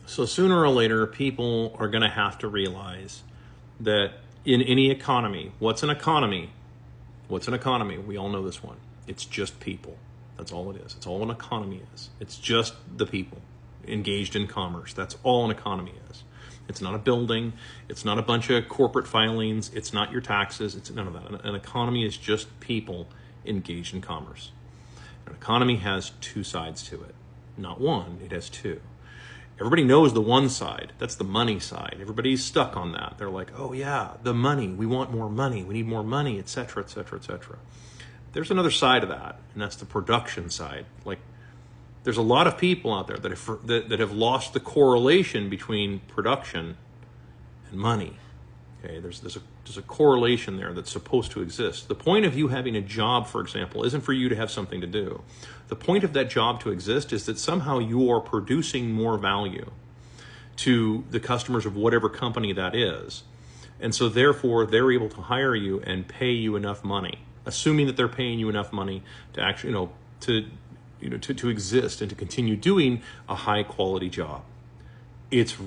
So sooner or later, people are going to have to realize that in any economy, what's an economy? What's an economy? We all know this one. It's just people. That's all it is. It's all an economy is. It's just the people engaged in commerce. That's all an economy is. It's not a building. It's not a bunch of corporate filings. It's not your taxes. It's none of that. An economy is just people engaged in commerce. An economy has two sides to it. Not one, it has two. Everybody knows the one side. That's the money side. Everybody's stuck on that. They're like, oh yeah, the money. We want more money. We need more money, et cetera, et cetera, et cetera. There's another side of that, and that's the production side. Like, there's a lot of people out there that have lost the correlation between production and money. Okay, there's a correlation there that's supposed to exist. The point of you having a job, for example, isn't for you to have something to do. The point of that job to exist is that somehow you are producing more value to the customers of whatever company that is. And so therefore, they're able to hire you and pay you enough money, assuming that they're paying you enough money to actually, to exist and to continue doing a high quality job. It's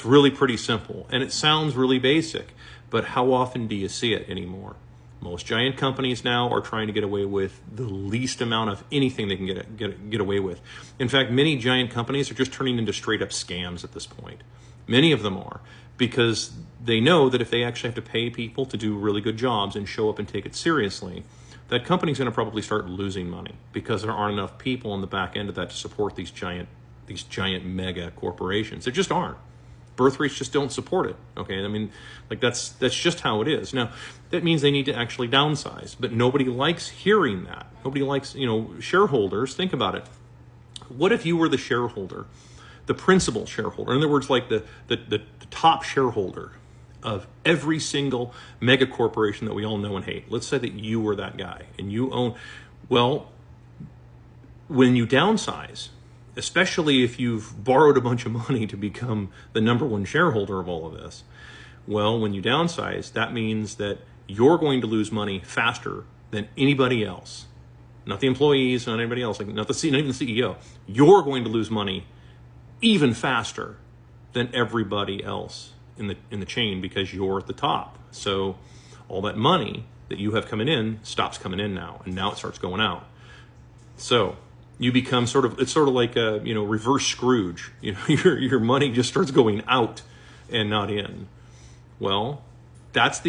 really pretty simple, and it sounds really basic, but how often do you see it anymore? Most giant companies now are trying to get away with the least amount of anything they can get away with. In fact, many giant companies are just turning into straight up scams at this point. Many of them are, because they know that if they actually have to pay people to do really good jobs and show up and take it seriously, that company's going to probably start losing money because there aren't enough people on the back end of that to support these giant mega corporations. There just aren't. Birth rates just don't support it. Okay, I mean, like that's just how it is. Now, that means they need to actually downsize, but nobody likes hearing that. Nobody likes, shareholders. Think about it. What if you were the shareholder, the principal shareholder? In other words, like the top shareholder of every single mega corporation that we all know and hate. Let's say that you were that guy and you own. Well, when you downsize, especially if you've borrowed a bunch of money to become the number one shareholder of all of this, well, when you downsize, that means that you're going to lose money faster than anybody else. Not the employees, not anybody else, not even the CEO. You're going to lose money even faster than everybody else in the chain because you're at the top. So all that money that you have coming in stops coming in now, and now it starts going out. So you become it's sort of like a, reverse Scrooge. Your money just starts going out and not in. Well, that's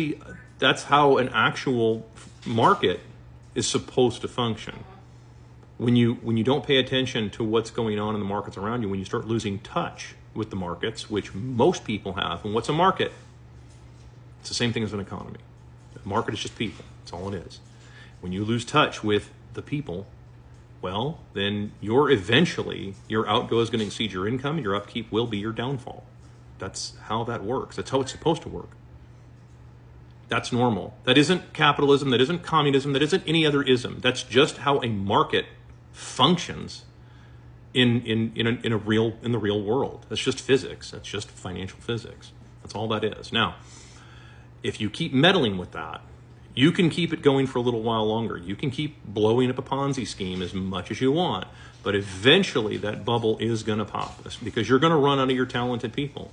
how an actual market is supposed to function. When you don't pay attention to what's going on in the markets around you, when you start losing touch with the markets, which most people have, and what's a market? It's the same thing as an economy. The market is just people. That's all it is. When you lose touch with the people, well, then your outgo is going to exceed your income. Your upkeep will be your downfall. That's how that works. That's how it's supposed to work. That's normal. That isn't capitalism. That isn't communism. That isn't any other ism. That's just how a market functions in the real world. That's just physics. That's just financial physics. That's all that is. Now, if you keep meddling with that, you can keep it going for a little while longer. You can keep blowing up a Ponzi scheme as much as you want, but eventually that bubble is going to pop because you're going to run out of your talented people.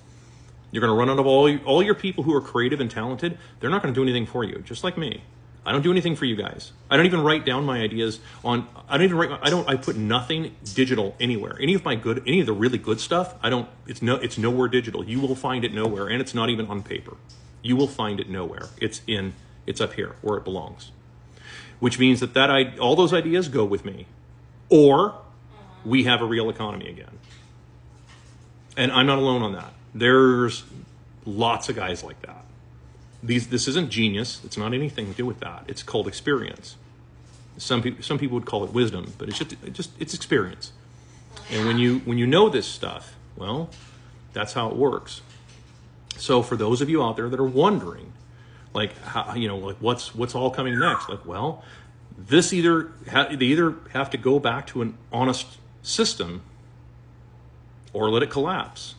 You're going to run out of all your people who are creative and talented. They're not going to do anything for you, just like me. I don't do anything for you guys. I don't even write down my ideas I put nothing digital anywhere. Any of the really good stuff, it's nowhere digital. You will find it nowhere, and it's not even on paper. You will find it nowhere. It's up here where it belongs, which means that all those ideas go with me, or we have a real economy again. And I'm not alone on that. There's lots of guys like that. This isn't genius. It's not anything to do with that. It's called experience. Some people would call it wisdom, but it's experience. And when you know this stuff, well, that's how it works. So for those of you out there that are wondering, what's all coming next? Well, they either have to go back to an honest system or let it collapse.